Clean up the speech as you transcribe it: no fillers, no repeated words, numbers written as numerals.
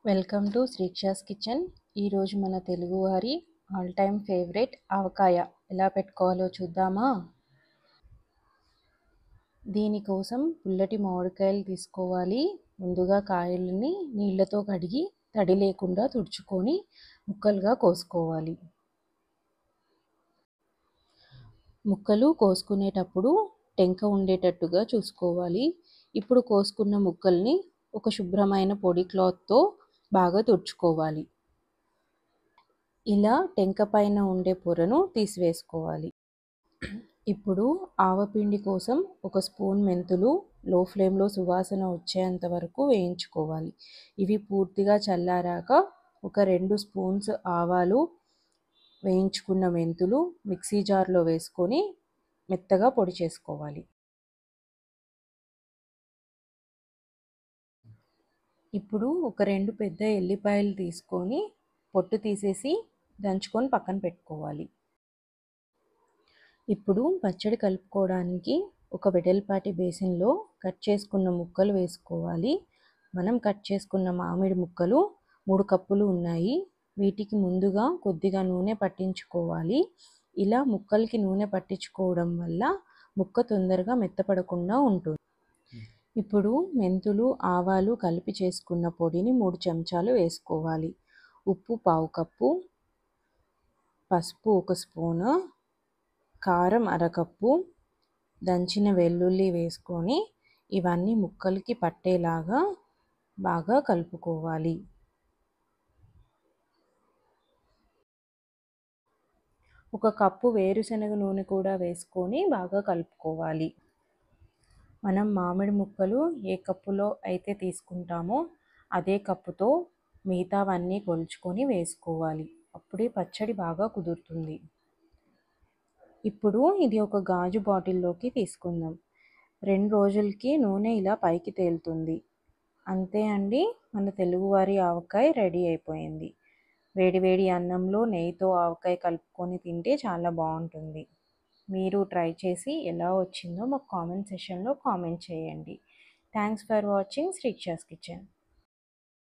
Welcome to Srikshas kitchen. ఈరోజు మన తెలుగువారి ఆల్ టైమ్ ఫేవరెట్ ఆవకాయ ఎలా పెట్టుకోవాలో చూద్దామా. దీనికోసం పుల్లటి మామిడికాయలు తీసుకోవాలి. ముందుగా కాయలని నీళ్ళతో కడిగి తడి లేకుండా తుడుచుకొని ముక్కలుగా కోసుకోవాలి. ముక్కలు కోసుకునేటప్పుడు టెంక ఉండేటట్టుగా చూసుకోవాలి. ఇప్పుడు కోసుకున్న ముక్కల్ని ఒక శుభ్రమైన పొడి క్లాత్తో బాగా తుడుచుకోవాలి. ఇలా టెంక పైన ఉండే పొరను తీసివేసుకోవాలి. ఇప్పుడు ఆవపిండి కోసం ఒక స్పూన్ మెంతులు లో ఫ్లేమ్లో సువాసన వచ్చేంత వరకు వేయించుకోవాలి. ఇవి పూర్తిగా చల్లారాక ఒక 2 స్పూన్స్ ఆవాలు, వేయించుకున్న మెంతులు మిక్సీ జార్లో వేసుకొని మెత్తగా పొడి చేసుకోవాలి. ఇప్పుడు ఒక 2 పెద్ద ఎల్లిపాయలు తీసుకొని పొట్టు తీసేసి దంచుకొని పక్కన పెట్టుకోవాలి. ఇప్పుడు పచ్చడి కలుపుకోవడానికి ఒక వెడల్పాటి బేసిన్లో కట్ చేసుకున్న ముక్కలు వేసుకోవాలి. మనం కట్ చేసుకున్న మామిడి ముక్కలు 3 కప్పులు ఉన్నాయి. వీటికి ముందుగా కొద్దిగా నూనె పట్టించుకోవాలి. ఇలా ముక్కలకి నూనె పట్టించుకోవడం వల్ల ముక్క తొందరగా మెత్తపడకుండా ఉంటుంది. ఇప్పుడు మెంతులు, ఆవాలు కలిపి చేసుకున్న పొడిని 3 చెంచాలు వేసుకోవాలి. ఉప్పు 1/2 కప్పు, పసుపు 1 స్పూను, కారం 1/2 కప్పు, దంచిన వెల్లుల్లి వేసుకొని ఇవన్నీ ముక్కలకి పట్టేలాగా బాగా కలుపుకోవాలి. ఒక కప్పు వేరుశనగ నూనె కూడా వేసుకొని బాగా కలుపుకోవాలి. మనం మామిడి ముక్కలు ఏ కప్పులో అయితే తీసుకుంటామో అదే కప్పుతో మిగతావన్నీ కొలుచుకొని వేసుకోవాలి. అప్పుడే పచ్చడి బాగా కుదురుతుంది. ఇప్పుడు ఇది ఒక గాజు బాటిల్లోకి తీసుకుందాం. 2 రోజులకి నూనె ఇలా పైకి తేలుతుంది. అంతే అండి, మన తెలుగువారి ఆవకాయ రెడీ అయిపోయింది. వేడివేడి అన్నంలో నెయ్యితో ఆవకాయ కలుపుకొని తింటే చాలా బాగుంటుంది. మీరు ట్రై చేసి ఎలా వచ్చిందో మాకు కామెంట్ సెక్షన్లో కామెంట్ చేయండి. Thanks for watching Sreeksha's kitchen.